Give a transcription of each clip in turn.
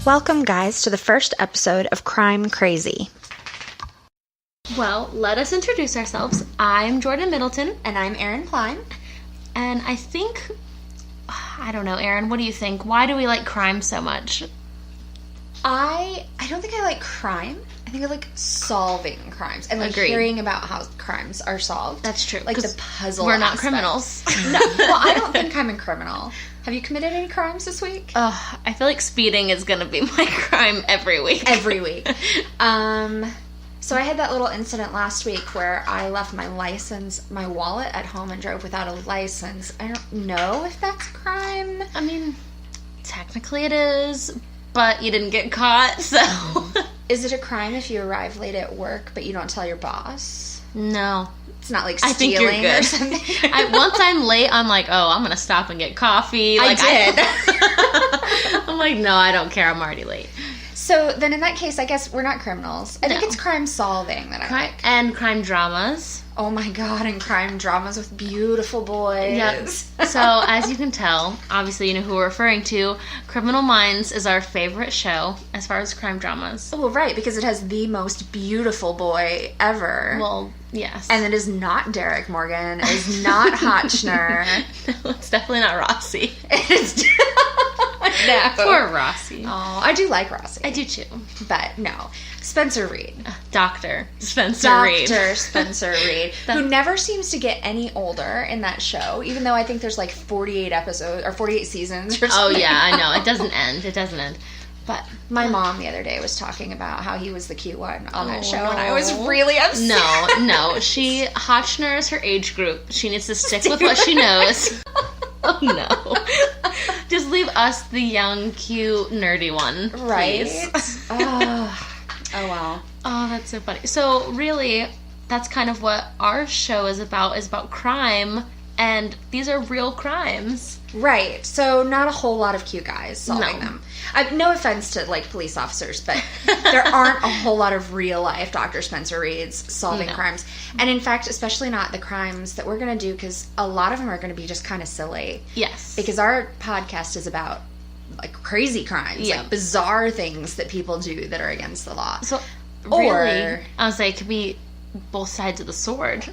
Welcome, guys, to the first episode of Crime Crazy. Well, let us introduce ourselves. I'm Jordan Middleton. And I'm Erin Klein. And I don't know, Erin, what do you think? Why do we like crime so much? I don't think I like crime. I think I like solving crimes and Agreed. hearing about how crimes are solved. That's true. Like the puzzle We're not aspect. criminals. No, well, I don't think I'm a criminal. Have you committed any crimes this week? I feel like speeding is going to be my crime every week. Every week. So I had that little incident last week where I left my wallet at home and drove without a license. I don't know if that's a crime. I mean, technically it is, but you didn't get caught, so... Is it a crime if you arrive late at work but you don't tell your boss? No. It's not like I think you're stealing good. or something? Once I'm late, I'm like, I'm going to stop and get coffee. I did. I'm like, no, I don't care. I'm already late. So then in that case, I guess we're not criminals. I think No. it's crime solving that I like. And crime dramas. Oh my god, and crime dramas with beautiful boys. Yes. So, as you can tell, obviously you know who we're referring to. Criminal Minds is our favorite show as far as crime dramas. Oh, right, because it has the most beautiful boy ever. Well, yes. And it is not Derek Morgan. It is not Hotchner. No, it's definitely not Rossi. It's no. Poor Rossi. Oh, I do like Rossi. I do too. But no. Spencer Reed. Dr. Spencer Reed. Dr. Spencer Reed, who never seems to get any older in that show, even though I think there's like 48 episodes or 48 seasons or something. Oh, yeah, I know. It doesn't end. It doesn't end. But my mom the other day was talking about how he was the cute one on that show, no. and I was really upset. No. Hotchner is her age group. She needs to stick with what she knows. Oh, no. Just leave us the young, cute, nerdy one, right? Please. Oh, wow. Oh, that's so funny. So, really, that's kind of what our show is about crime, and these are real crimes. Right. So, not a whole lot of cute guys solving No. them. No offense to, like, police officers, but there aren't a whole lot of real-life Dr. Spencer Reeds solving crimes. And, in fact, especially not the crimes that we're going to do, because a lot of them are going to be just kind of silly. Yes. Because our podcast is about like crazy crimes, like bizarre things that people do that are against the law. So, really, I was like, it could be both sides of the sword.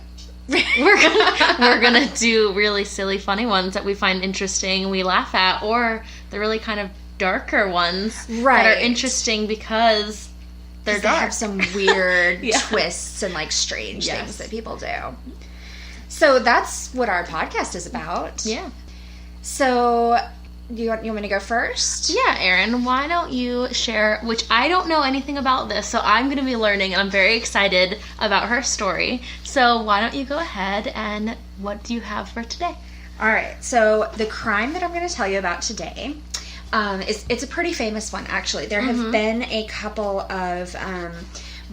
We're gonna do really silly, funny ones that we find interesting, we laugh at, or the really kind of darker ones that are interesting because they're dark. They have some weird twists and like strange things that people do. So that's what our podcast is about. Yeah. So you want me to go first? Yeah, Erin, why don't you share, which I don't know anything about this, so I'm going to be learning, and I'm very excited about her story. So why don't you go ahead, and what do you have for today? All right, so the crime that I'm going to tell you about today it's a pretty famous one, actually. There have been a couple of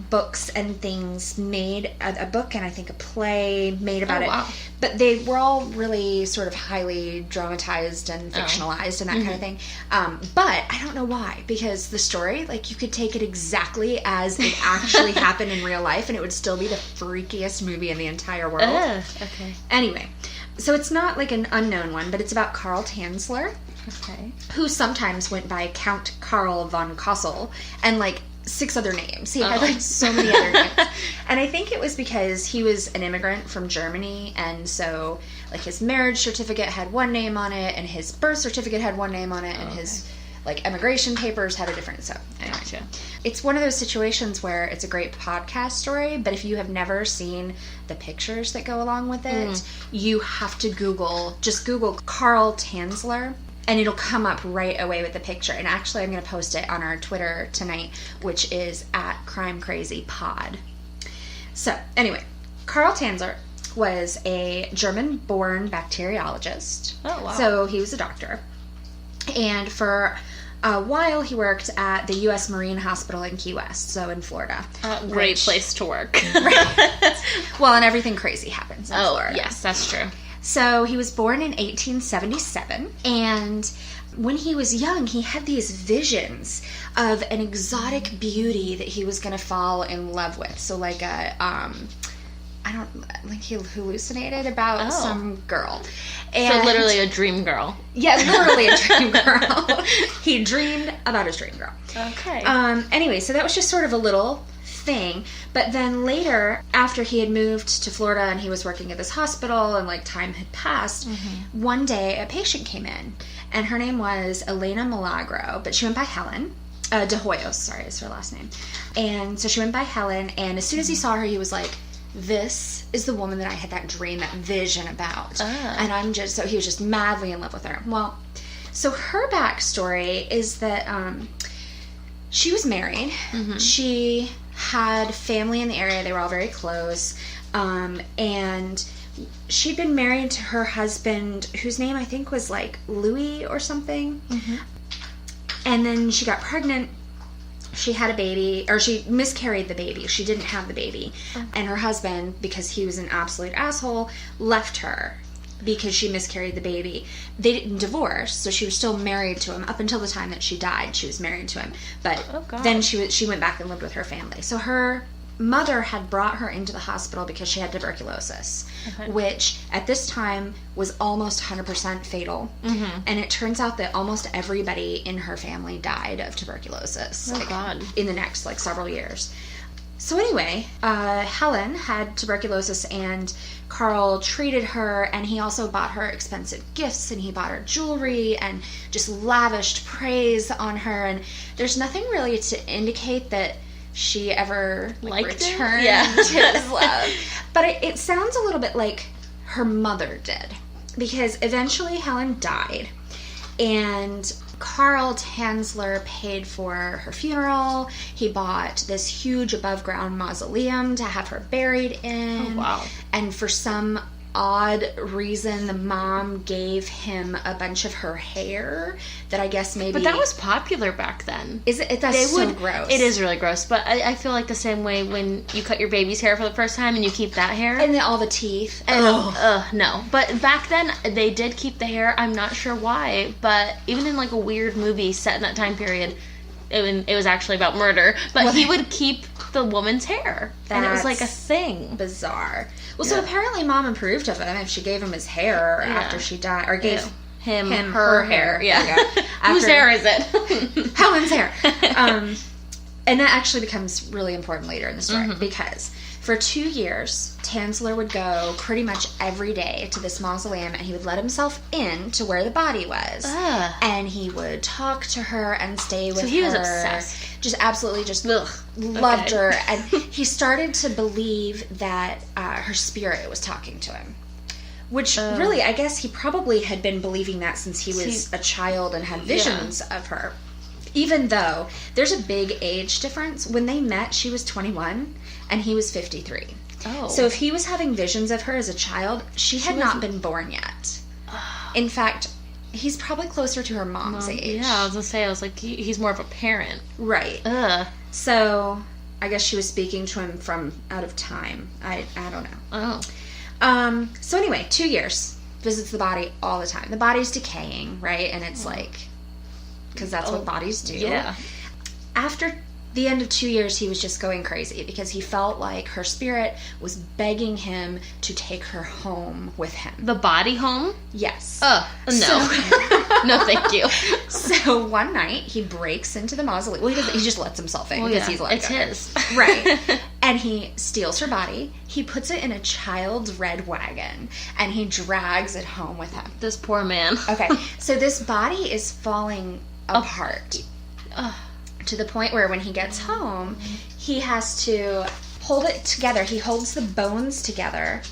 books and things made, a book and I think a play made about it. But they were all really sort of highly dramatized and fictionalized and that kind of thing. But I don't know why, because the story, like, you could take it exactly as it actually happened in real life and it would still be the freakiest movie in the entire world. Okay. Anyway, so it's not like an unknown one, but it's about Karl Tanzler. Okay. Who sometimes went by Count Karl von Kossel and like 6 other names. He had like so many other names. And I think it was because he was an immigrant from Germany, and so like his marriage certificate had one name on it and his birth certificate had one name on it and his like immigration papers had a different. So anyway. Gotcha. It's one of those situations where it's a great podcast story, but if you have never seen the pictures that go along with it, you have to Google Karl Tanzler. And it'll come up right away with the picture. And actually, I'm going to post it on our Twitter tonight, which is @CrimeCrazyPod. So, anyway, Karl Tanzler was a German-born bacteriologist. Oh, wow. So, he was a doctor. And for a while, he worked at the U.S. Marine Hospital in Key West, so in Florida. Great place to work. Right. Well, and everything crazy happens in Florida. Yes, that's true. So he was born in 1877, and when he was young, he had these visions of an exotic beauty that he was going to fall in love with. So like a, he hallucinated about some girl. And so literally a dream girl. Yeah, literally a dream girl. He dreamed about his dream girl. Okay. Anyway, so that was just sort of a little thing. But then later, after he had moved to Florida and he was working at this hospital and like time had passed, one day a patient came in and her name was Elena Milagro, but she went by Helen. De Hoyos, sorry, is her last name. And so she went by Helen, and as soon as he saw her, he was like, this is the woman that I had that dream, that vision about. And so he was just madly in love with her. Well, so her backstory is that she was married. She had family in the area. They were all very close. And she'd been married to her husband, whose name I think was like Louis or something. And then she got pregnant. She had a baby, or she miscarried the baby. She didn't have the baby. And her husband, because he was an absolute asshole, left her because she miscarried the baby. They didn't divorce, so she was still married to him up until the time that she died. She was married to him. But then she went back and lived with her family. So her mother had brought her into the hospital because she had tuberculosis, which at this time was almost 100% fatal. And it turns out that almost everybody in her family died of tuberculosis in the next like several years. So anyway, Helen had tuberculosis, and Carl treated her, and he also bought her expensive gifts, and he bought her jewelry and just lavished praise on her. And there's nothing really to indicate that she ever returned his love. But it sounds a little bit like her mother did, because eventually Helen died, and Carl Tanzler paid for her funeral. He bought this huge above ground mausoleum to have her buried in. And for some odd reason, the mom gave him a bunch of her hair that I guess maybe... But that was popular back then. Is it? That's so gross. It is really gross, but I feel like the same way when you cut your baby's hair for the first time and you keep that hair. And then all the teeth. And, no. But back then, they did keep the hair. I'm not sure why, but even in like a weird movie set in that time period, it was actually about murder, but he would keep the woman's hair. And it was like a thing. Bizarre. Well, so apparently mom approved of him if she gave him his hair after she died, or gave him her hair. Whose hair is it? Helen's hair. And that actually becomes really important later in the story, because for 2 years, Tanzler would go pretty much every day to this mausoleum, and he would let himself in to where the body was. And he would talk to her and stay with her. So he was obsessed. Just absolutely loved her. And he started to believe that her spirit was talking to him. Which really, I guess he probably had been believing that since he was a child and had visions of her. Even though there's a big age difference. When they met, she was 21 and he was 53. So if he was having visions of her as a child, she had not been born yet. In fact, he's probably closer to her mom's age. Yeah, I was going to say, I was like, he's more of a parent. Right. So I guess she was speaking to him from out of time. I don't know. So anyway, 2 years. Visits the body all the time. The body's decaying, right? And it's like... because that's what bodies do. After the end of 2 years, he was just going crazy because he felt like her spirit was begging him to take her home with him. The body home? Yes. No. No, thank you. So one night, he breaks into the mausoleum. Well, he just lets himself in because he's like... It's his. Right. And he steals her body. He puts it in a child's red wagon, and he drags it home with him. This poor man. Okay. So this body is falling apart. To the point where when he gets home, he has to hold it together. He holds the bones together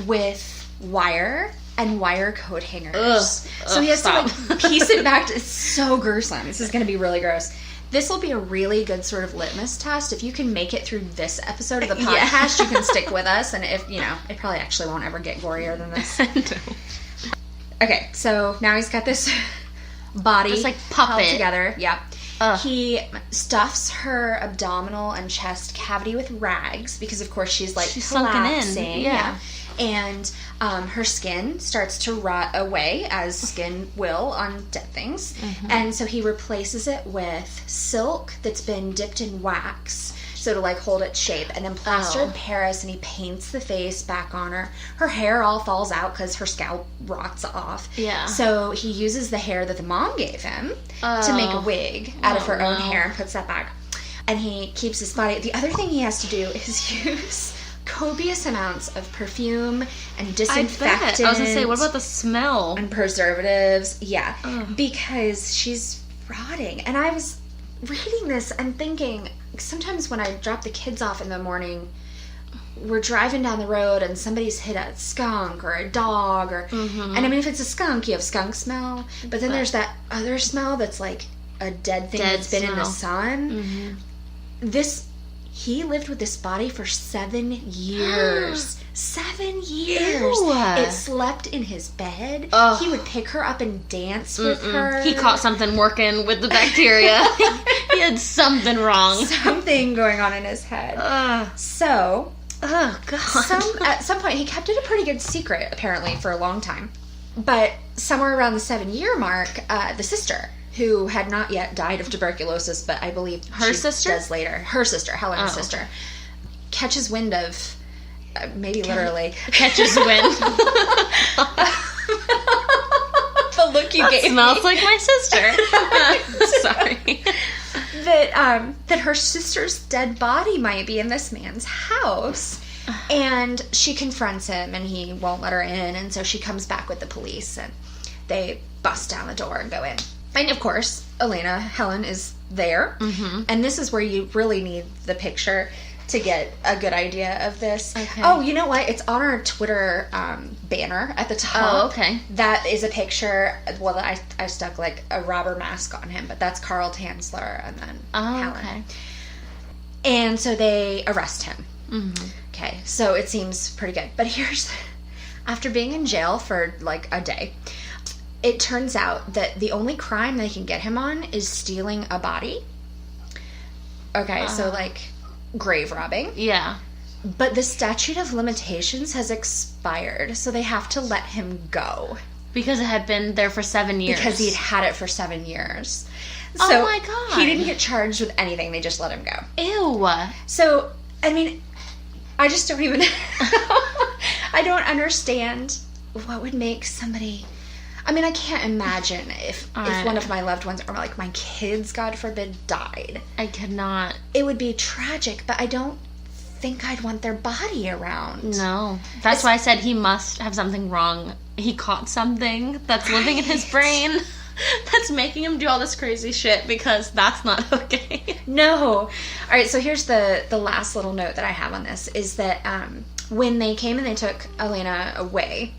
with wire and wire coat hangers. So he has to like piece it back. It's so gruesome. This is going to be really gross. This will be a really good sort of litmus test. If you can make it through this episode of the podcast, you can stick with us. And if, it probably actually won't ever get gorier than this. No. Okay, so now he's got this body it's like puppet held together. Yeah. He stuffs her abdominal and chest cavity with rags because, of course, she's collapsing. Sunken in. Yeah. And her skin starts to rot away, as skin will on dead things. And so he replaces it with silk that's been dipped in wax so to like hold its shape, and then plaster in Paris, and he paints the face back on her. Her hair all falls out because her scalp rots off. Yeah. So he uses the hair that the mom gave him to make a wig out of her own hair and puts that back. And he keeps his body. The other thing he has to do is use copious amounts of perfume and disinfectant. I was gonna say, what about the smell? And preservatives. Yeah. Ugh. Because she's rotting. And I was reading this and thinking, sometimes when I drop the kids off in the morning, we're driving down the road and somebody's hit a skunk or a dog, or and I mean, if it's a skunk, you have skunk smell, but then there's that other smell that's like a dead thing that's been in the sun. He lived with this body for 7 years. 7 years. Ew. It slept in his bed. He would pick her up and dance with her. He caught something working with the bacteria. He had something wrong. Something going on in his head. So, oh God. At some point, he kept it a pretty good secret, apparently, for a long time. But somewhere around the 7-year mark, the sister, who had not yet died of tuberculosis, but I believe her sister does later. Her sister, Helen's sister, catches wind of, maybe literally catches wind. The look you gave smells me. like my sister. Sorry. That her sister's dead body might be in this man's house. And she confronts him, and he won't let her in, and so she comes back with the police, and they bust down the door and go in. And of course, Helen is there. And this is where you really need the picture to get a good idea of this. Okay. Oh, you know what? It's on our Twitter banner at the top. Oh, okay. That is a picture. Well, I stuck like a robber mask on him, but that's Carl Tanzler and then Helen. Okay. And so they arrest him. Okay, so it seems pretty good. But after being in jail for like a day, it turns out that the only crime they can get him on is stealing a body. Okay, so like grave robbing. Yeah. But the statute of limitations has expired, so they have to let him go. Because it had been there for 7 years. Because he'd had it for 7 years. Oh So my God. he didn't get charged with anything, they just let him go. Ew. So, I mean, I just don't even... I don't understand what would make somebody... I mean, I can't imagine if one of my loved ones, or like my kids, God forbid, died. I could not. It would be tragic, but I don't think I'd want their body around. No. That's why I said he must have something wrong. He caught something that's living in his brain that's making him do all this crazy shit, because that's not okay. No. All right, so here's the last little note that I have on this, is that when they came and they took Elena away,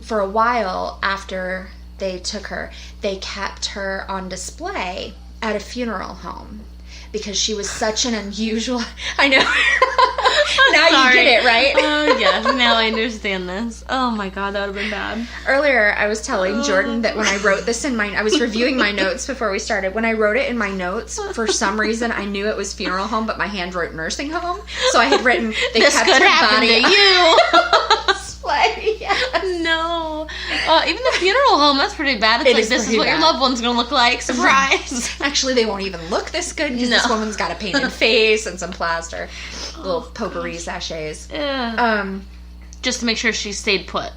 for a while after they took her, they kept her on display at a funeral home because she was such an unusual... I know. Now Sorry. You get it, right? Oh, yeah. Now I understand this. Oh, my God. That would have been bad. Earlier, I was telling Jordan that when I wrote this I was reviewing my notes before we started. When I wrote it in my notes, for some reason, I knew it was funeral home, but my hand wrote nursing home. So I had written, they this kept could her happen body to you. display. Yes. No. Even the funeral home, that's pretty bad. It's like, this is what your loved one's going to look like. Surprise. Actually, they won't even look this good because this woman's got a painted face and some plaster. Little potpourri sachets. Just to make sure she stayed put.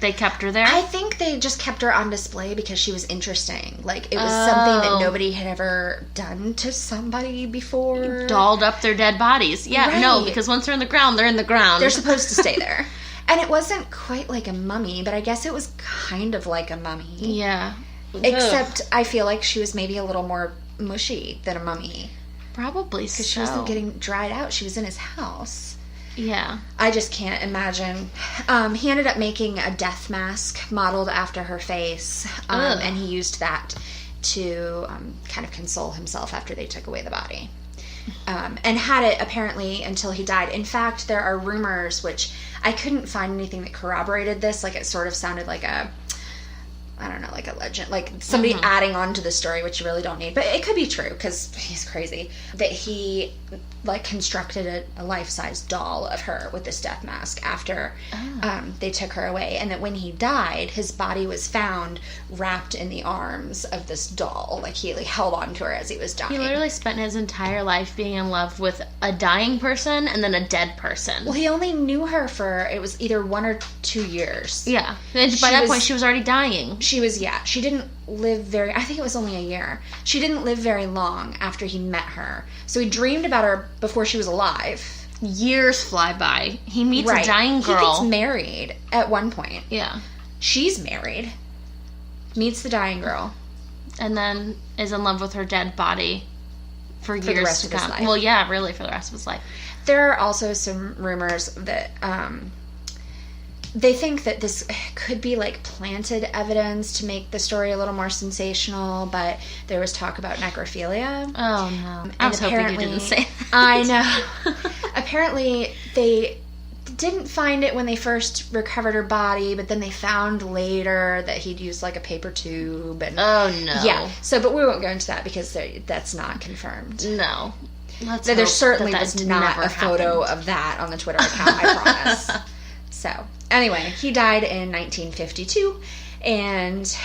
They kept her there? I think they just kept her on display because she was interesting. Like, it was something that nobody had ever done to somebody before. Dolled up their dead bodies. Yeah, right. No, because once they're in the ground, they're in the ground. They're supposed to stay there. And it wasn't quite like a mummy, but I guess it was kind of like a mummy. Yeah. Except I feel like she was maybe a little more mushy than a mummy. Probably so. Because she wasn't getting dried out. She was in his house. Yeah. I just can't imagine. He ended up making a death mask modeled after her face. And he used that to kind of console himself after they took away the body. And had it apparently until he died. In fact, there are rumors, which I couldn't find anything that corroborated this. Like, it sort of sounded like a like a legend, like somebody adding on to the story, which you really don't need. But it could be true because he's crazy. That he like constructed a life-size doll of her with this death mask after they took her away, and that when he died, his body was found wrapped in the arms of this doll. Like he held on to her as he was dying. He literally spent his entire life being in love with a dying person and then a dead person. Well, he only knew her for, it was either 1 or 2 years. Yeah. And by that point, she was already dying. She didn't live very, I think it was only a year. She didn't live very long after he met her. So he dreamed about her before she was alive. Years fly by. He meets a dying girl. He gets married at one point. Yeah. She's married. Meets the dying girl. And then is in love with her dead body for years the rest to of his come. life. Well, yeah, really for the rest of his life. There are also some rumors that they think that this could be like planted evidence to make the story a little more sensational, but there was talk about necrophilia. Oh no. I was hoping you didn't say that. I know. Apparently they didn't find it when they first recovered her body, but then they found later that he'd used like a paper tube. And oh no. Yeah. So, but we won't go into that because that's not confirmed. No. There certainly was not a photo of that on the Twitter account, I promise. So, anyway, he died in 1952, and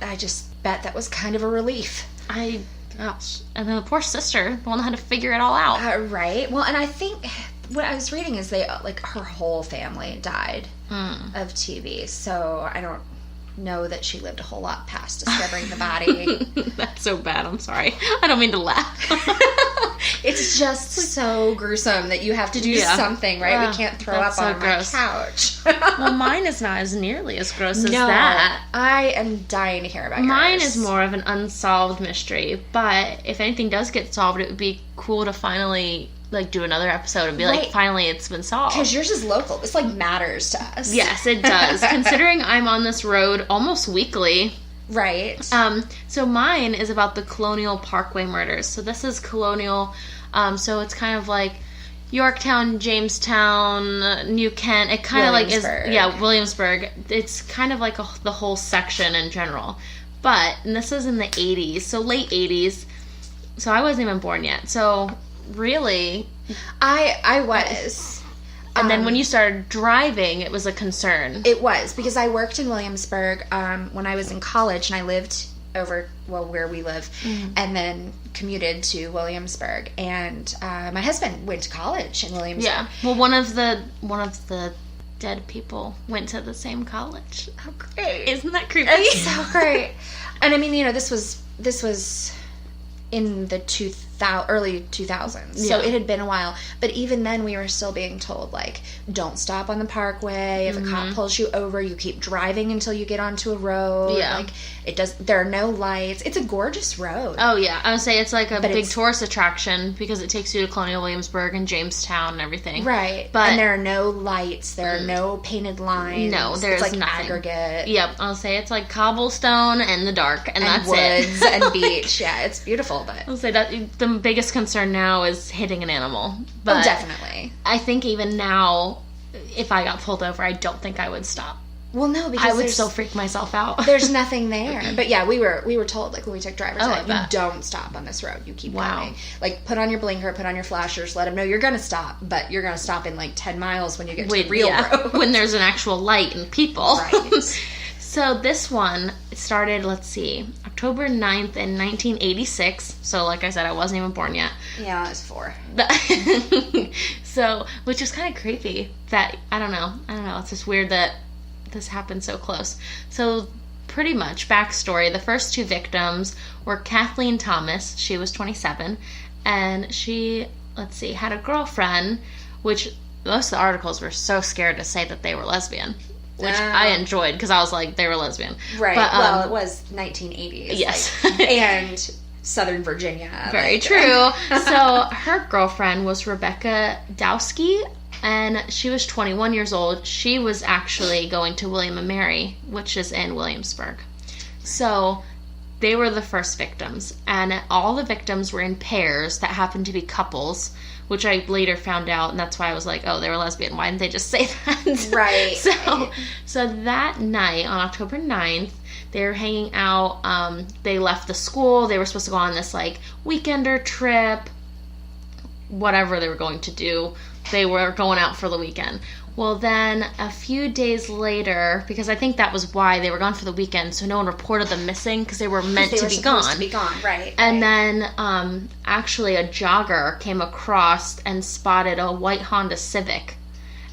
I just bet that was kind of a relief. Gosh. And then the poor sister, the one that had to figure it all out. Right. Well, and I think what I was reading is her whole family died of TB, so I don't know that she lived a whole lot past discovering the body. That's so bad. I'm sorry. I don't mean to laugh. It's just so gruesome that you have to do something, right? We can't throw up on my couch. Well, mine is not as nearly as gross as that. I am dying to hear about yours. Mine is more of an unsolved mystery, but if anything does get solved, it would be cool to finally do another episode and be like, finally it's been solved. Because yours is local. This matters to us. Yes, it does. Considering I'm on this road almost weekly. Right. So mine is about the Colonial Parkway murders. So this is Colonial, so it's kind of like Yorktown, Jamestown, New Kent. It kind of is, Williamsburg. It's kind of like the whole section in general. And this is in the 80s, so late 80s. So I wasn't even born yet. So really, I was. And then when you started driving, it was a concern. It was, because I worked in Williamsburg when I was in college, and I lived over, where we live, and then commuted to Williamsburg. And my husband went to college in Williamsburg. Yeah. Well, one of the dead people went to the same college. Oh, great. Isn't that creepy? It's so great. And I mean, this was in the early 2000s, so it had been a while, but even then we were still being told don't stop on the parkway. If a cop pulls you over, you keep driving until you get onto a road. There are no lights. It's a gorgeous road. Oh yeah, I would say it's like a big tourist attraction because it takes you to Colonial Williamsburg and Jamestown and everything. Right. And there are no lights, there are no painted lines. No, there's nothing. Aggregate. Yep, I'll say it's like cobblestone and the dark, and that's woods and beach. Yeah, it's beautiful. But I'll say that the biggest concern now is hitting an animal. But definitely. I think even now, if I got pulled over, I don't think I would stop. Well, no, because I would still freak myself out. There's nothing there. But yeah, we were told when we took driver's ed, you don't stop on this road. You keep going. Put on your blinker, put on your flashers, let them know you're going to stop, but you're going to stop in 10 miles when you get to the real road. When there's an actual light and people. Right. So this one started, October 9th in 1986. So like I said, I wasn't even born yet. Yeah, I was 4. So, which is kind of creepy that, I don't know. It's just weird that this happened so close. So pretty much, backstory, the first 2 victims were Kathleen Thomas. She was 27. And she, had a girlfriend, which most of the articles were so scared to say that they were lesbian. Which I enjoyed because I was like, they were lesbian. Right. But, it was 1980s. Yes. And Southern Virginia. Very true. So her girlfriend was Rebecca Dowski, and she was 21 years old. She was actually going to William & Mary, which is in Williamsburg. So they were the first victims, and all the victims were in pairs that happened to be couples, which I later found out, and that's why I was like, oh, they were lesbian. Why didn't they just say that? Right. So that night, on October 9th, they were hanging out. They left the school. They were supposed to go on this, like, weekender trip, whatever they were going to do. They were going out for the weekend. Well, then a few days later, because I think that was why they were gone for the weekend, so no one reported them missing because they were meant to be gone. To be gone, right? And then, actually, a jogger came across and spotted a white Honda Civic,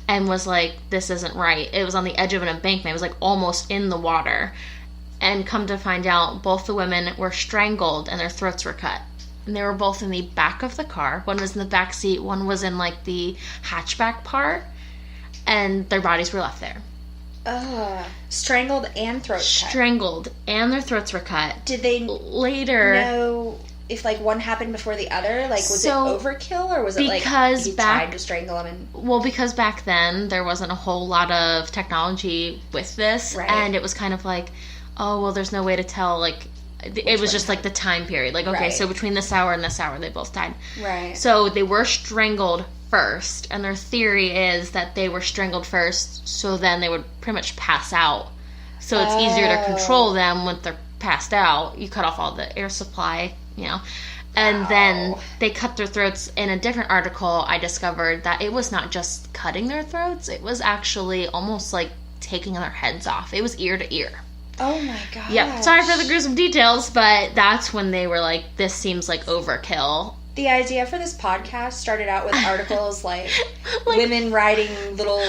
and was like, "This isn't right." It was on the edge of an embankment. It was like almost in the water. And come to find out, both the women were strangled and their throats were cut. And they were both in the back of the car. One was in the back seat. One was in like the hatchback part. And their bodies were left there. Strangled and throat cut. Strangled, and their throats were cut. Did they later know if like one happened before the other? Like, was it overkill, or was it like he tried to strangle him? Well, because back then there wasn't a whole lot of technology with this, right. And it was kind of like, oh well, there's no way to tell. Like, it was just like the time period. Like, okay, right. So between this hour and this hour, they both died. Right. So they were strangled first, and their theory is that they were strangled first, so then they would pretty much pass out. So it's easier to control them when they're passed out. You cut off all the air supply, you know. And then they cut their throats. In a different article, I discovered that it was not just cutting their throats, it was actually almost like taking their heads off. It was ear to ear. Oh my god. Yep. Sorry for the gruesome details, but that's when they were like, this seems like overkill. The idea for this podcast started out with articles like women riding little,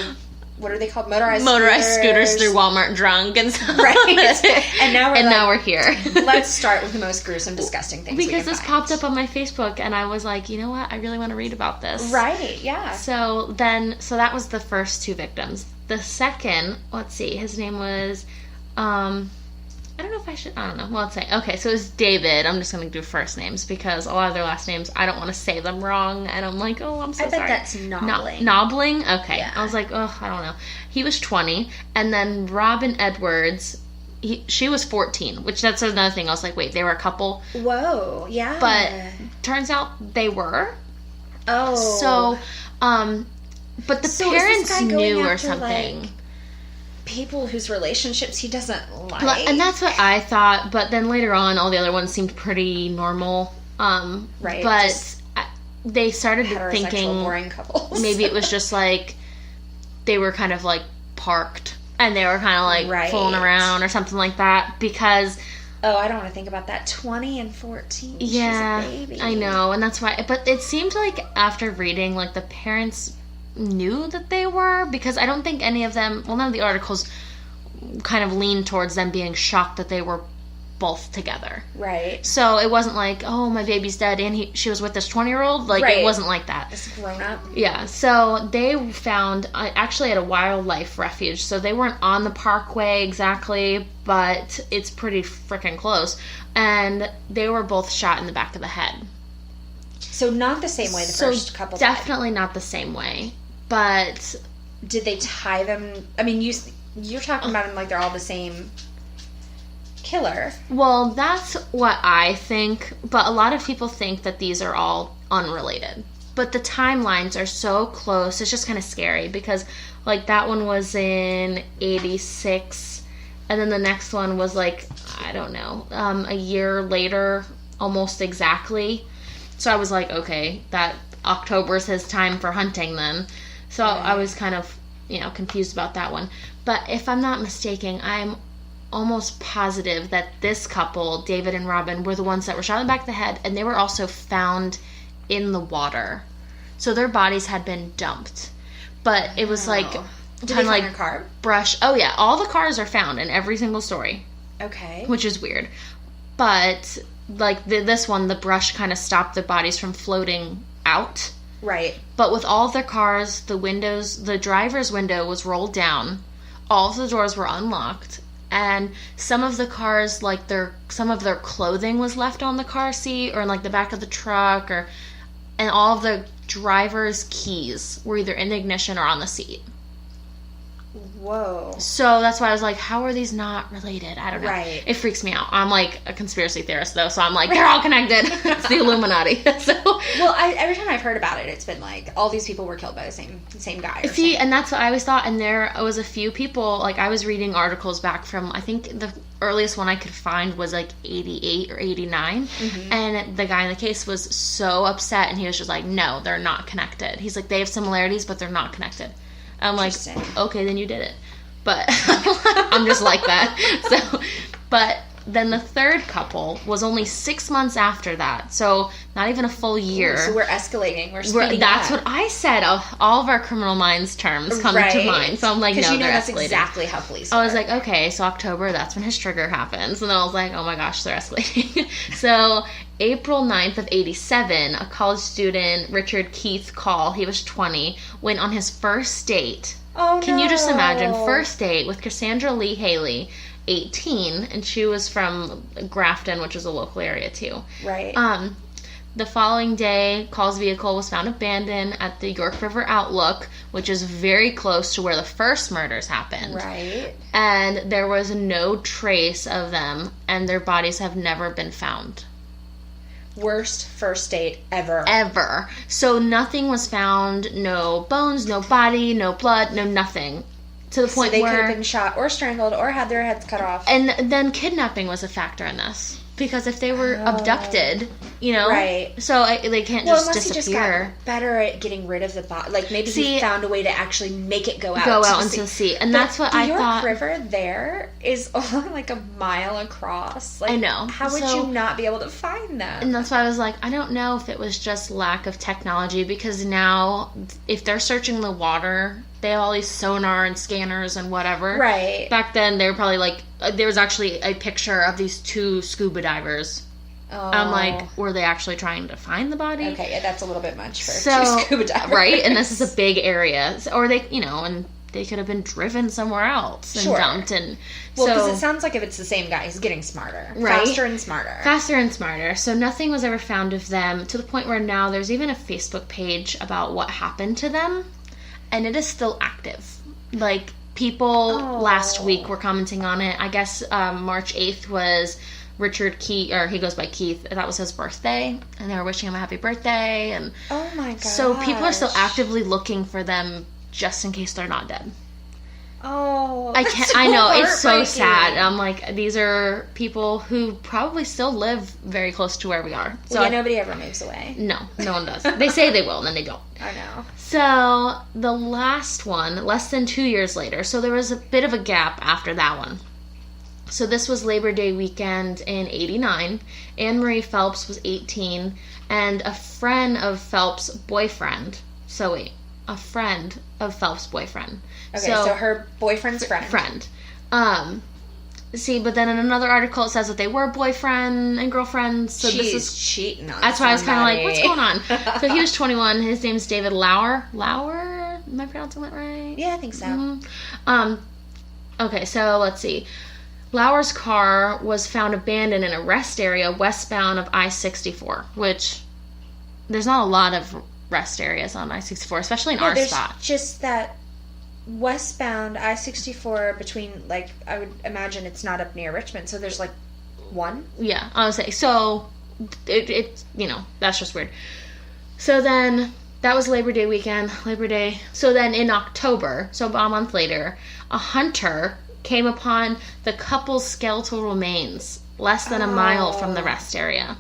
what are they called? Motorized scooters through Walmart drunk and stuff. Right. And now we're here. Let's start with the most gruesome, disgusting things because this popped up on my Facebook, and I was like, you know what? I really want to read about this. Right, yeah. So that was the first two victims. The second, let's see, his name was, I don't know if I should, I don't know. Well, let's say, okay, so it's David. I'm just going to do first names because a lot of their last names, I don't want to say them wrong. And I'm like, oh, I'm so sorry. I bet that's Nobbling. Nobbling? Okay. Yeah. I was like, oh, I don't know. He was 20. And then Robin Edwards, she was 14, which that's another thing. I was like, wait, they were a couple? Whoa, yeah. But turns out they were. Oh. So, but the parents knew or something. Like, people whose relationships he doesn't like. And that's what I thought, but then later on all the other ones seemed pretty normal. Right. But they started thinking boring couples. Maybe it was just like they were kind of like parked and they were kind of like fooling around or something like that because I don't want to think about that. 20 and 14. Yeah. She's a baby. I know, and that's why, but it seemed like after reading, like the parents knew that they were, because I don't think any of them, well, none of the articles kind of leaned towards them being shocked that they were both together. Right. So it wasn't like, oh, my baby's dead and she was with this 20-year-old. Like, It wasn't like that. This grown-up. Yeah. So they found, actually at a wildlife refuge. So they weren't on the parkway exactly, but it's pretty freaking close. And they were both shot in the back of the head. So not the same way the first couple died. Definitely not the same way. But did they tie them? I mean, you're talking about them like they're all the same killer. Well, that's what I think. But a lot of people think that these are all unrelated. But the timelines are so close. It's just kind of scary because, like, that one was in 86. And then the next one was, like, I don't know, a year later, almost exactly. So I was like, okay, that October's his time for hunting then. So I was kind of, confused about that one. But if I'm not mistaken, I'm almost positive that this couple, David and Robin, were the ones that were shot in the back of the head, and they were also found in the water. So their bodies had been dumped. But it was like kind of like a car? Brush. Oh yeah, all the cars are found in every single story. Okay. Which is weird. But like this one, the brush kind of stopped the bodies from floating out. Right. But with all of their cars, the driver's window was rolled down. All of the doors were unlocked. And some of the cars, like some of their clothing was left on the car seat or in like the back of the truck, and all of the driver's keys were either in the ignition or on the seat. Whoa. So that's why I was like, how are these not related? I don't know. Right. It freaks me out. I'm like a conspiracy theorist, though, so I'm like, they're all connected. It's the Illuminati. So, well, every time I've heard about it, it's been like all these people were killed by the same guy. See, and that's what I always thought. And there was a few people, like I was reading articles back from, I think the earliest one I could find was like 88 or 89. Mm-hmm. And the guy in the case was so upset, and he was just like, no, they're not connected. He's like, they have similarities, but they're not connected. I'm like, okay, then you did it. But I'm just like that. So, but then the third couple was only 6 months after that. So not even a full year. Ooh, so we're escalating. We're speeding That's up. what I said. All of our criminal minds terms come to mind. So I'm like, no, they're that's escalating. Exactly how police work. I was like, okay, so October, that's when his trigger happens. And then I was like, oh my gosh, they're escalating. So April 9th of 87, a college student, Richard Keith Call, he was 20, went on his first date. Oh, Can you just imagine? First date with Cassandra Lee Haley, 18, and she was from Grafton, which is a local area too. Right. The following day, Call's vehicle was found abandoned at the York River Outlook, which is very close to where the first murders happened. Right. And there was no trace of them, and their bodies have never been found. Worst first date ever. Ever. So nothing was found, no bones, no body, no blood, no nothing. To the point they where could have been shot or strangled or had their heads cut off. And then kidnapping was a factor in this. Because if they were abducted, you know, right? So they can't just unless disappear. He just got better at getting rid of the body. Like maybe he found a way to actually make it go out into the sea. And that's what I thought. The York River there is only like a mile across. Like, I know. How would you not be able to find them? And that's why I was like, I don't know if it was just lack of technology, because now if they're searching the water, they have all these sonar and scanners and whatever. Right. Back then, they were probably like, there was actually a picture of these two scuba divers. Oh. I'm like, were they actually trying to find the body? Okay, yeah, that's a little bit much for two scuba divers. Right? And this is a big area. Or they, and they could have been driven somewhere else and dumped. And because it sounds like if it's the same guy, he's getting smarter. Right? Faster and smarter. Faster and smarter. So nothing was ever found of them, to the point where now there's even a Facebook page about what happened to them. And it is still active. Like, people last week were commenting on it. I guess March 8th was Richard Keith, or he goes by Keith. That was his birthday. And they were wishing him a happy birthday. And oh my gosh. So people are still actively looking for them just in case they're not dead. Oh, I can't. I know, it's so sad. I'm like, these are people who probably still live very close to where we are. So nobody ever moves away. No one does. They say they will, and then they don't. I know. So the last one, less than 2 years later. So there was a bit of a gap after that one. So this was Labor Day weekend in '89. Anne Marie Phelps was 18, and a friend of Phelps' boyfriend. So wait, a friend of Phelps' boyfriend. Okay, so her boyfriend's friend. See, but then in another article it says that they were boyfriend and girlfriends. So this is cheating on That's why I was kind of like, what's going on? So he was 21. His name's David Lauer. Lauer? Am I pronouncing that right? Yeah, I think so. Mm-hmm. Okay, so let's see. Lauer's car was found abandoned in a rest area westbound of I-64, which there's not a lot of rest areas on I-64, especially in our spot. Just that westbound I-64 between, like, I would imagine it's not up near Richmond, so there's like one? Yeah, I would say. So it that's just weird. So then that was Labor Day weekend, So then in October, so about a month later, a hunter came upon the couple's skeletal remains less than a mile from the rest area.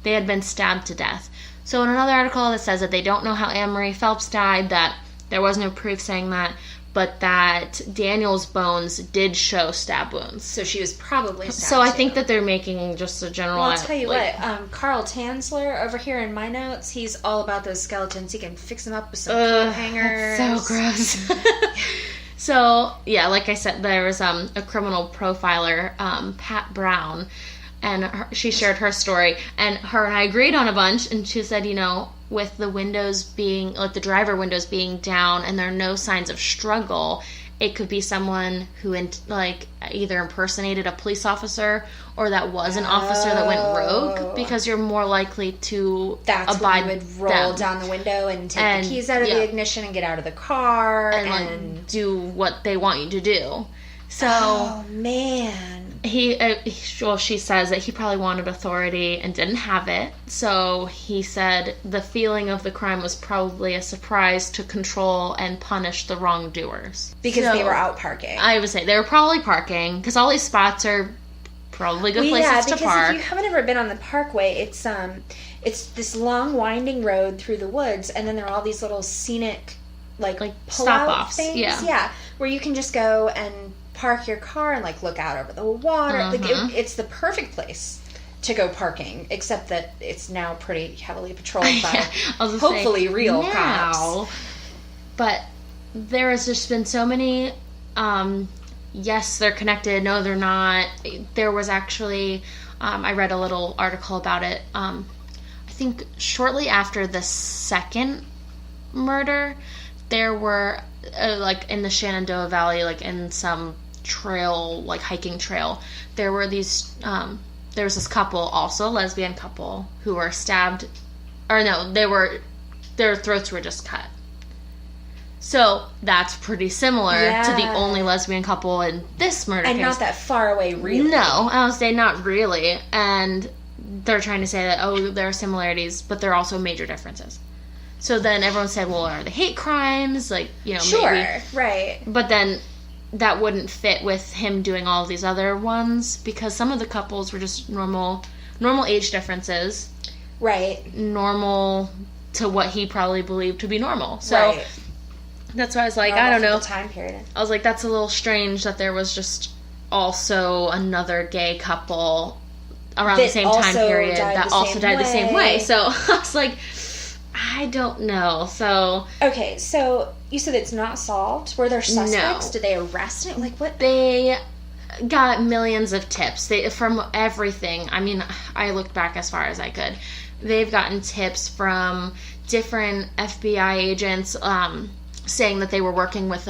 They had been stabbed to death. So in another article that says that they don't know how Anne Marie Phelps died, that there was no proof saying that, but that Daniel's bones did show stab wounds. So she was probably stabbed. So I think that they're making just a general... Well, I'll tell you what, Carl Tansler over here in my notes, he's all about those skeletons. He can fix them up with some coat hangers. That's so gross. So, yeah, like I said, there was a criminal profiler, Pat Brown, and she shared her story, and her and I agreed on a bunch, and she said, with the windows being, like the driver windows being down, and there are no signs of struggle, it could be someone who either impersonated a police officer or that was an officer that went rogue, because you're more likely to abide. When you would roll down the window and take the keys out of the ignition and get out of the car and do what they want you to do. So, oh man. She says that he probably wanted authority and didn't have it. So he said the feeling of the crime was probably a surprise to control and punish the wrongdoers. Because they were out parking. I would say they were probably parking, because all these spots are probably good places to park. Because if you haven't ever been on the Parkway, it's this long winding road through the woods, and then there are all these little scenic stop-offs things. Yeah, where you can just go and park your car and look out over the water. It's the perfect place to go parking, except that it's now pretty heavily patrolled by hopefully real cops. But there has just been so many yes, they're connected, no, they're not. There was actually I read a little article about it. I think shortly after the second murder, there were in the Shenandoah Valley, in some trail, hiking trail, there were these there was this couple, also a lesbian couple, who were stabbed, or no, their throats were just cut. So that's pretty similar to the only lesbian couple in this murder case. And not that far away, really. No, I would say not really. And they're trying to say that, there are similarities, but there are also major differences. So then everyone said, well, are they hate crimes? Sure, maybe. Right. But then that wouldn't fit with him doing all of these other ones, because some of the couples were just normal age differences. Right. Normal to what he probably believed to be normal. So that's why I was normal, I don't know. The time period. I was that's a little strange that there was just also another gay couple around the same time period that also died the same way. So I was I don't know. So okay, so you said it's not solved. Were there suspects? No. Did they arrest him? What? They got millions of tips. From everything. I mean, I looked back as far as I could. They've gotten tips from different FBI agents, saying that they were working with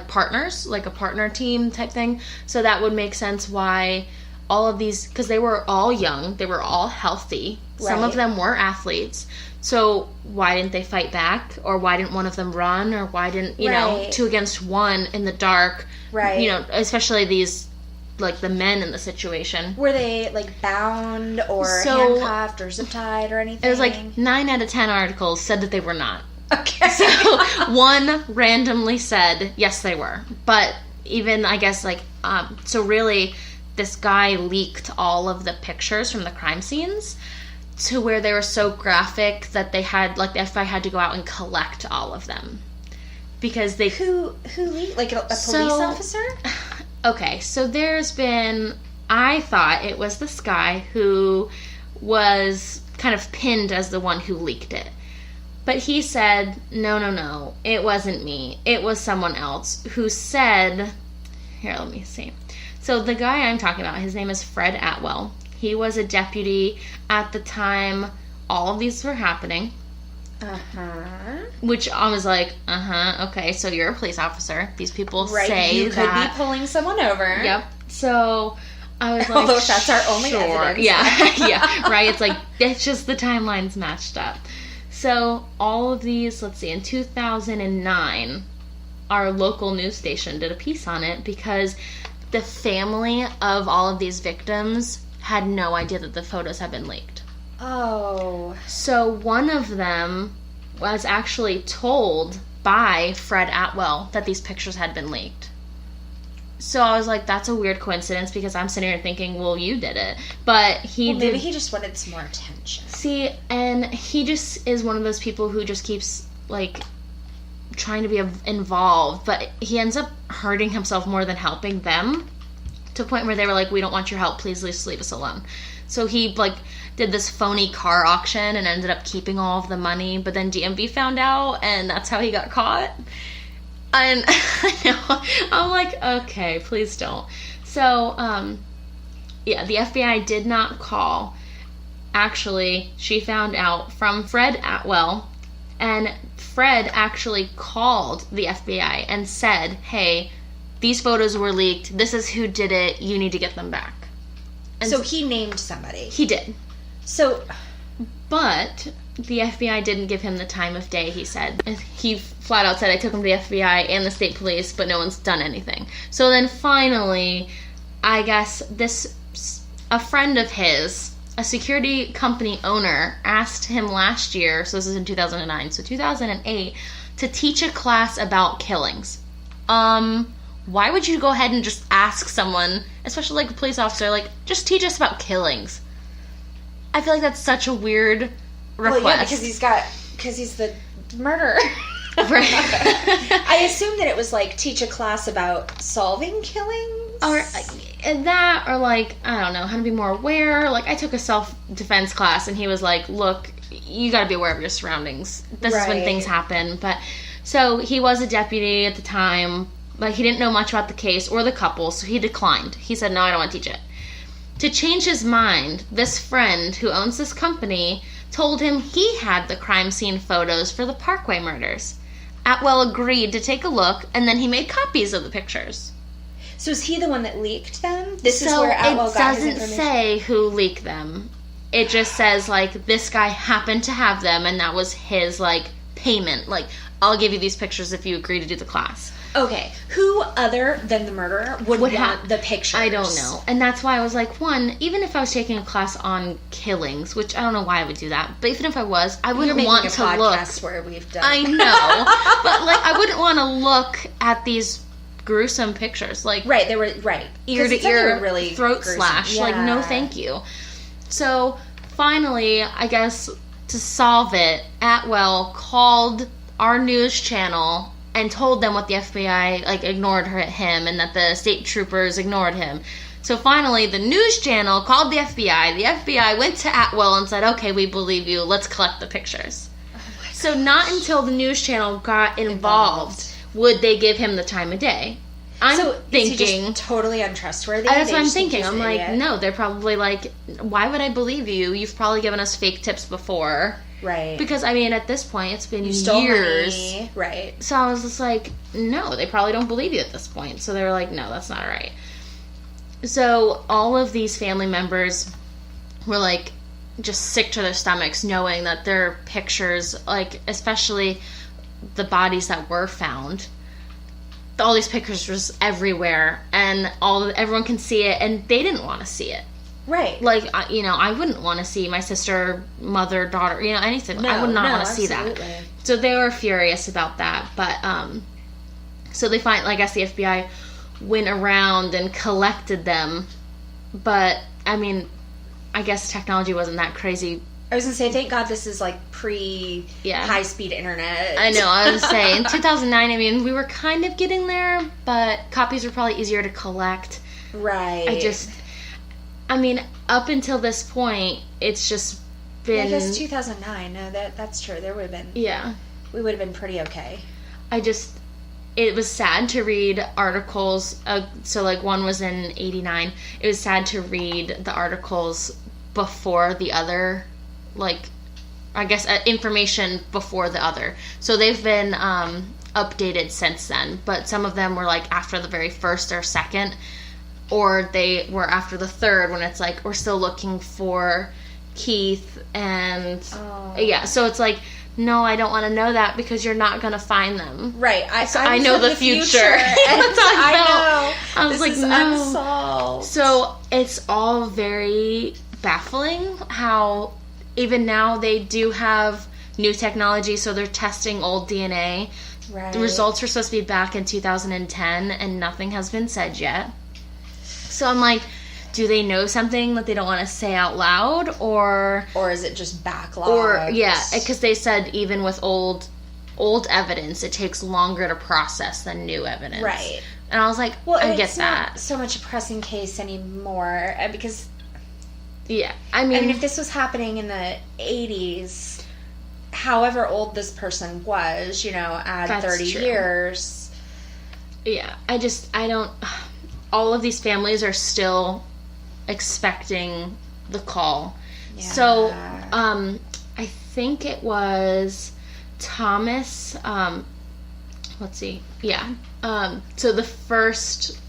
partners, a partner team type thing. So that would make sense why all of these, because they were all young, they were all healthy. Right. Some of them were athletes. So why didn't they fight back? Or why didn't one of them run? Or why didn't, two against one in the dark? Right. Especially these, the men in the situation. Were they, bound or handcuffed or zip-tied or anything? It was 9 out of 10 articles said that they were not. Okay. So one randomly said, yes, they were. But even, I guess, so really, this guy leaked all of the pictures from the crime scenes to where they were so graphic that they had, the FBI had to go out and collect all of them. Because they... Who leaked? A police officer? Okay, so there's been... I thought it was this guy who was kind of pinned as the one who leaked it. But he said, no, it wasn't me. It was someone else who said... Here, let me see. So the guy I'm talking about, his name is Fred Atwell. He was a deputy at the time all of these were happening. Which I was okay, so you're a police officer. These people say you could be pulling someone over. Yep. So I was although that's our only evidence. Yeah, right? It's just the timelines matched up. So all of these, let's see, in 2009, our local news station did a piece on it because the family of all of these victims had no idea that the photos had been leaked. Oh. So one of them was actually told by Fred Atwell that these pictures had been leaked. So I was that's a weird coincidence because I'm sitting here thinking, well, you did it. But maybe he just wanted some more attention. See, and he just is one of those people who just keeps, trying to be involved. But he ends up hurting himself more than helping them. To a point where they were we don't want your help, please just leave us alone. So he, did this phony car auction and ended up keeping all of the money, but then DMV found out, and that's how he got caught. And I'm okay, please don't. So, the FBI did not call. Actually, she found out from Fred Atwell, and Fred actually called the FBI and said, hey, these photos were leaked. This is who did it. You need to get them back. And so he named somebody. He did. So, but the FBI didn't give him the time of day, he said. He flat out said, I took him to the FBI and the state police, but no one's done anything. So then finally, I guess a friend of his, a security company owner, asked him last year, so this is in 2009, so 2008, to teach a class about killings. Why would you go ahead and just ask someone, especially like a police officer, like, just teach us about killings? I feel like that's such a weird request. Well, yeah, because he's the murderer. Right. I assume that it was like teach a class about solving killings. Or that, or like, I don't know, how to be more aware. Like, I took a self-defense class, and he was like, look, you gotta be aware of your surroundings. This is when things happen. But, so he was a deputy at the time, but he didn't know much about the case or the couple, so he declined. He said, no, I don't want to teach it. To change his mind, this friend who owns this company told him he had the crime scene photos for the Parkway murders. Atwell agreed to take a look, and then he made copies of the pictures. So is he the one that leaked them? This is where Atwell got his information? It doesn't say who leaked them. It just says, like, this guy happened to have them, and that was his, like, payment. Like, I'll give you these pictures if you agree to do the class. Okay. Who other than the murderer would want the pictures? I don't know. And that's why I was like, one, even if I was taking a class on killings, which I don't know why I would do that, but even if I was, I wouldn't want to look. You're making a podcast where we've done. I know. But, like, I wouldn't want to look at these gruesome pictures. Like, right, they were, right. Ear to ear, really throat gruesome. slash. Yeah. Like, no thank you. So, finally, I guess, to solve it, Atwell called our news channel and told them what the FBI, like, ignored him, and that the state troopers ignored him. So finally, the news channel called the FBI. The FBI went to Atwell and said, okay, we believe you. Let's collect the pictures. So not until the news channel got involved would they give him the time of day. I'm thinking... Is he just totally untrustworthy? That's what I'm thinking. I'm like, no, they're probably like, why would I believe you? You've probably given us fake tips before. Right. Because, I mean, at this point, it's been years. Money. Right. So I was just like, no, they probably don't believe you at this point. So they were like, no, that's not right. So all of these family members were, like, just sick to their stomachs knowing that their pictures, like, especially the bodies that were found, all these pictures was everywhere, and everyone can see it, and they didn't want to see it. Right. Like, you know, I wouldn't want to see my sister, mother, daughter, you know, anything. I would not want to see that. So they were furious about that. But, so they I guess the FBI went around and collected them. But, I mean, I guess technology wasn't that crazy. I was going to say, thank God this is, like, high-speed internet. I know, I was saying, in 2009, I mean, we were kind of getting there, but copies were probably easier to collect. Right. I mean, up until this point, it's just been... Yeah, I guess 2009. No, that's true. There would have been... Yeah. We would have been pretty okay. It was sad to read articles. So, like, one was in 89. It was sad to read the articles before the other, like, I guess, information before the other. So they've been updated since then. But some of them were, like, after the very first or second. Or they were after the third, when it's like, we're still looking for Keith, and yeah, so it's like, no, I don't want to know that, because you're not going to find them. Right. I know the future. That's how I felt. I was like, no. Unsolved. So it's all very baffling how even now they do have new technology, so they're testing old DNA. Right. The results were supposed to be back in 2010, and nothing has been said yet. So I'm like, do they know something that they don't want to say out loud, or is it just backlogged? Or yeah, because they said even with old evidence, it takes longer to process than new evidence. Right. And I was like, well, I get that. Not so much a pressing case anymore, because yeah, I mean, if this was happening in the 80s, however old this person was, you know, add 30 years. Yeah, I don't. All of these families are still expecting the call. Yeah. So, I think it was Thomas, let's see. Yeah. So the first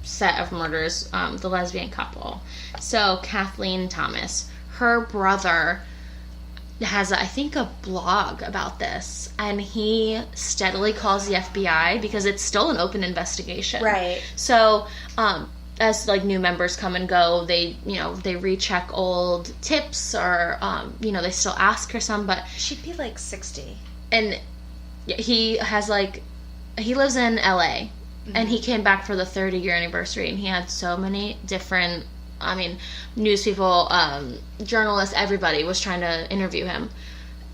set of murders, the lesbian couple. So Kathleen Thomas, her brother has, I think, a blog about this, and he steadily calls the FBI because it's still an open investigation. Right. So, as like new members come and go, they recheck old tips, or they still ask her some, but she'd be like 60. And he has he lives in LA, and he came back for the 30-year anniversary, and he had so many different, news people, journalists, everybody was trying to interview him.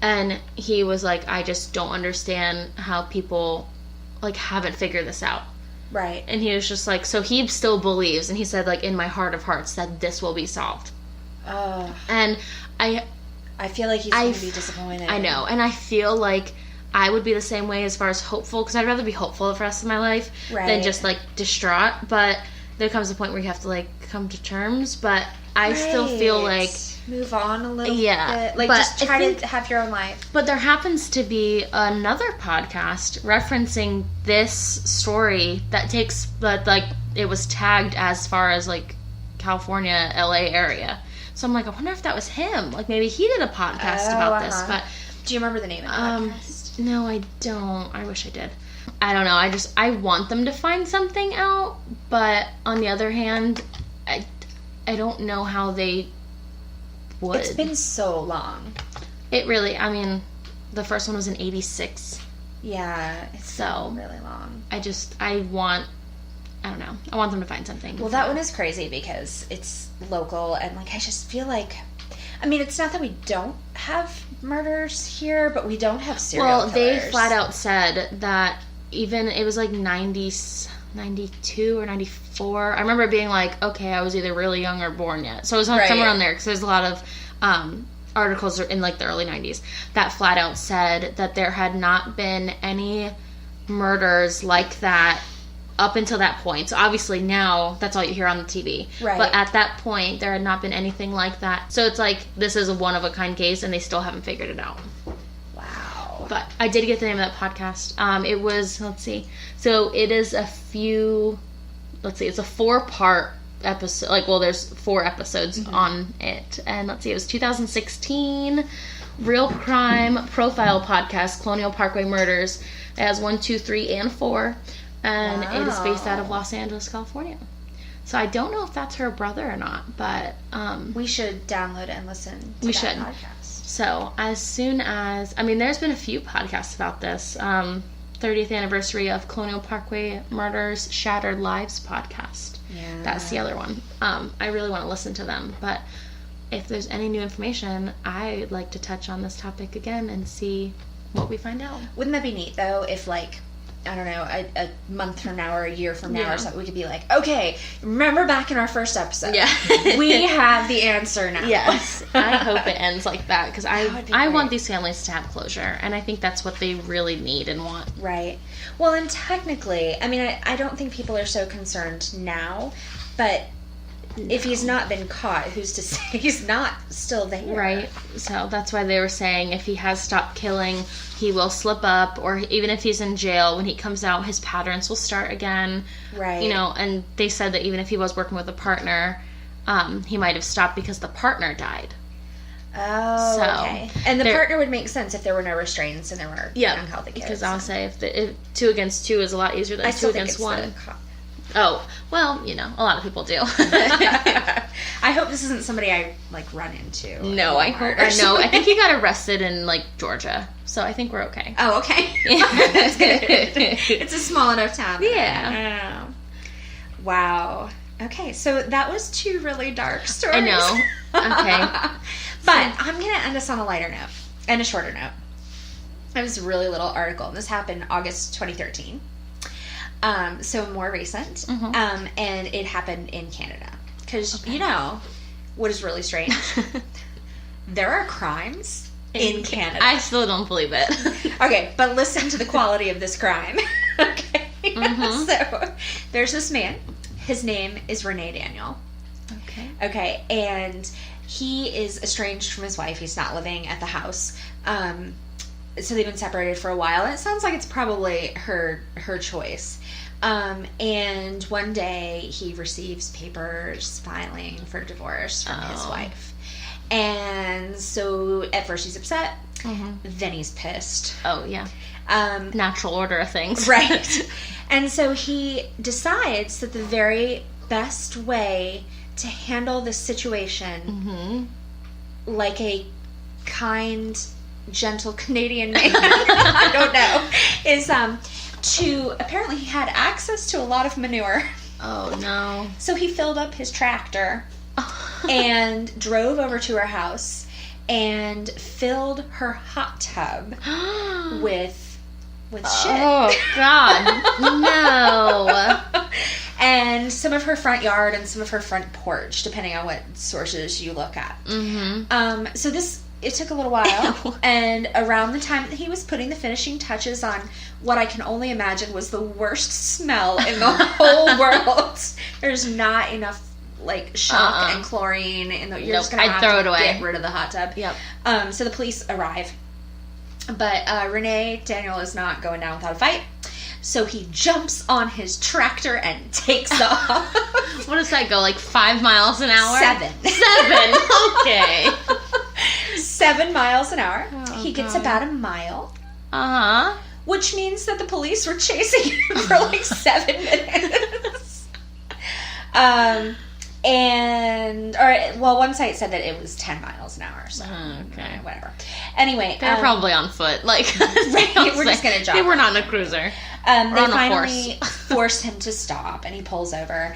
And he was like, I just don't understand how people, haven't figured this out. Right. And he was just like, so he still believes, and he said, in my heart of hearts, that this will be solved. Oh. And I feel like he's going to be disappointed. I know. And I feel like I would be the same way as far as hopeful, because I'd rather be hopeful the rest of my life than just, distraught. But there comes a point where you have to, come to terms. But I still feel like... Move on a little bit. But just try to have your own life. But there happens to be another podcast referencing this story that takes... it was tagged as far as, California, LA area. So I'm like, I wonder if that was him. Maybe he did a podcast about this. But do you remember the name of the podcast? No, I don't. I wish I did. I don't know. I want them to find something out, but on the other hand, I don't know how they would. It's been so long. It really, the first one was in 86. Yeah, it's been really long. I want them to find something. Well, that one is crazy because it's local, and I just feel like, it's not that we don't have murders here, but we don't have serial killers. They flat out said that even, it was 92 or 94. I remember being okay, I was either really young or born yet. So it was somewhere around there, because there's a lot of articles in the early 90s that flat out said that there had not been any murders like that up until that point. So obviously now that's all you hear on the TV. Right. But at that point, there had not been anything like that. So it's this is a one-of-a-kind case, and they still haven't figured it out. Wow. But I did get the name of that podcast. It was, let's see. So it is it's a 4-part episode. There's 4 episodes on it. And let's see, it was 2016 Real Crime Profile Podcast, Colonial Parkway Murders. It has 1, 2, 3, and 4. And it is based out of Los Angeles, California. So I don't know if that's her brother or not, but... we should download and listen to that podcast. So as soon as... there's been a few podcasts about this. 30th anniversary of Colonial Parkway Murders, Shattered Lives podcast. Yeah. That's the other one. I really want to listen to them, but if there's any new information, I'd like to touch on this topic again and see what we find out. Wouldn't that be neat, though, if, I don't know, a month from now or a year from now or something, we could be okay, remember back in our first episode? Yeah. We have the answer now. Yes. I hope it ends like that, because I want these families to have closure, and I think that's what they really need and want. Right. Well, and technically, I don't think people are so concerned now, but if he's not been caught, who's to say he's not still there? Right. So that's why they were saying if he has stopped killing, he will slip up, or even if he's in jail, when he comes out, his patterns will start again. Right. And they said that even if he was working with a partner, he might have stopped because the partner died. Oh, okay. And the partner would make sense if there were no restraints and there were unhealthy kids. Because I'll say if 2 against 2 is a lot easier than 2 against 1. Oh, well, a lot of people do. I hope this isn't somebody I, run into. No, I hope. No, I think he got arrested in, Georgia. So I think we're okay. Oh, okay. That's good. It's a small enough town. Yeah. Wow. Okay, so that was 2 really dark stories. I know. Okay. But I'm going to end us on a lighter note and a shorter note. It was a really little article, and this happened August 2013. So more recent. And it happened in Canada. Because, what is really strange? There are crimes in Canada. I still don't believe it. Okay, but listen to the quality of this crime. Okay. So, there's this man. His name is Renee Daniel. Okay, and he is estranged from his wife. He's not living at the house. so they've been separated for a while, and it sounds like it's probably her choice. And one day he receives papers filing for divorce from his wife. And so at first he's upset, then he's pissed. Oh, yeah. Natural order of things. Right. And so he decides that the very best way to handle this situation, like a kind, gentle Canadian man, I don't know, is apparently he had access to a lot of manure. Oh, no. So he filled up his tractor and drove over to her house and filled her hot tub with shit. Oh, God. No. And some of her front yard and some of her front porch, depending on what sources you look at. So it took a little while. Ew. And around the time that he was putting the finishing touches on what I can only imagine was the worst smell in the whole world. There's not enough shock and chlorine in the, you're just gonna have throw it to away. get rid of the hot tub. Yep. So the police arrive, but Renee Daniel is not going down without a fight. So he jumps on his tractor and takes off. What does that go, 5 miles an hour? 7. 7. Okay. 7 miles an hour. Oh, he gets God. about a mile. Which means that the police were chasing him for 7 minutes. One site said that it was 10 miles an hour, so okay, whatever. Anyway, they're probably on foot. Right, we're just gonna jog. They were not in a cruiser. They finally forced him to stop, and he pulls over.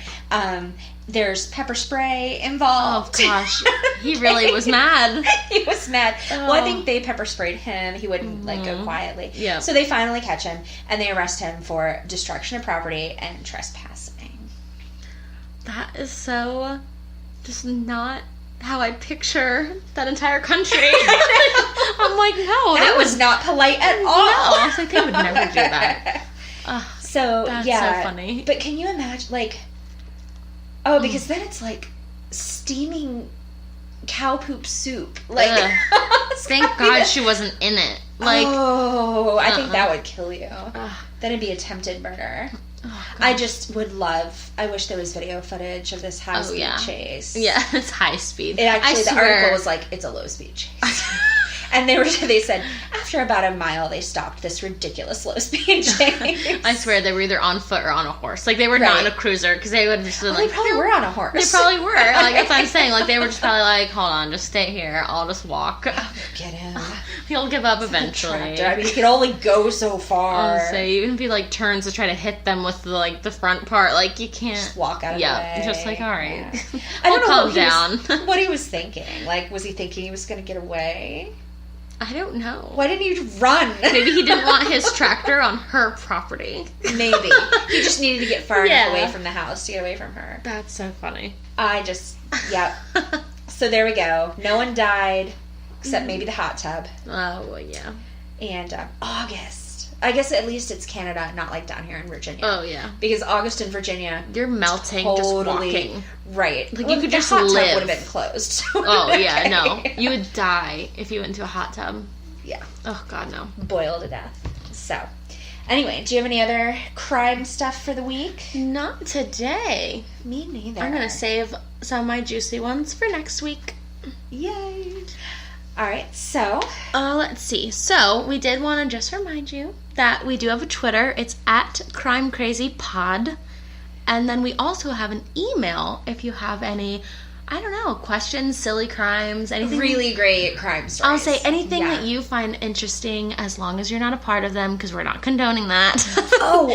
There's pepper spray involved. Oh gosh, he really was mad. He was mad. Well, I think they pepper sprayed him. He wouldn't go quietly. Yeah. So they finally catch him, and they arrest him for destruction of property and trespassing. That is so just not how I picture that entire country. I'm like, no. That was not polite at all. No, I was like, they would never do that. So, that's yeah. so funny. But can you imagine, because then it's steaming cow poop soup. Thank God she wasn't in it. I think that would kill you. Then it'd be attempted murder. Oh, I just would I wish there was video footage of this high-speed chase. Yeah, it's high speed. The article was it's a low-speed chase. And they said, after about a mile, they stopped this ridiculous low-speed chase. I swear, they were either on foot or on a horse. They were not in a cruiser, because they would just they probably were on a horse. They probably were. That's what I'm saying. They were just probably hold on, just stay here. I'll just walk. Get him. He'll give up eventually. He can only go so far. So even if he turns to try to hit them with the front part, you can't just walk out of the way. Yeah, just all right. Yeah. I don't know calm down. What he was thinking. Was he thinking he was going to get away? I don't know. Why didn't he run? Maybe he didn't want his tractor on her property. Maybe. He just needed to get far enough away from the house to get away from her. That's so funny. So there we go. No one died, except maybe the hot tub. Oh, well, yeah. And August. I guess at least it's Canada, not down here in Virginia. Oh, yeah. Because August in Virginia... You're melting just walking. Right. You could just live. The hot live. tub would have been closed. Oh, yeah, no. You would die if you went into a hot tub. Yeah. Oh, God, no. Boil to death. So, anyway, do you have any other crime stuff for the week? Not today. Me neither. I'm going to save some of my juicy ones for next week. Yay. All right, so... let's see. So, we did want to just remind you that we do have a Twitter. It's @CrimeCrazyPod. And then we also have an email if you have any, questions, silly crimes, anything. Really great crime stories. I'll say anything that you find interesting, as long as you're not a part of them, because we're not condoning that.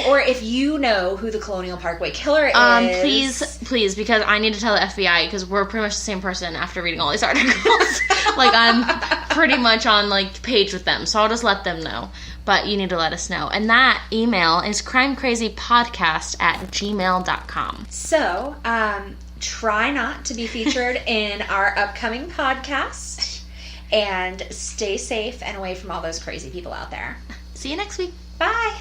Or if you know who the Colonial Parkway killer is. Please, because I need to tell the FBI, because we're pretty much the same person after reading all these articles. I'm pretty much on, page with them, so I'll just let them know. But you need to let us know. And that email is crimecrazypodcast@gmail.com. So, try not to be featured in our upcoming podcast. And stay safe and away from all those crazy people out there. See you next week. Bye.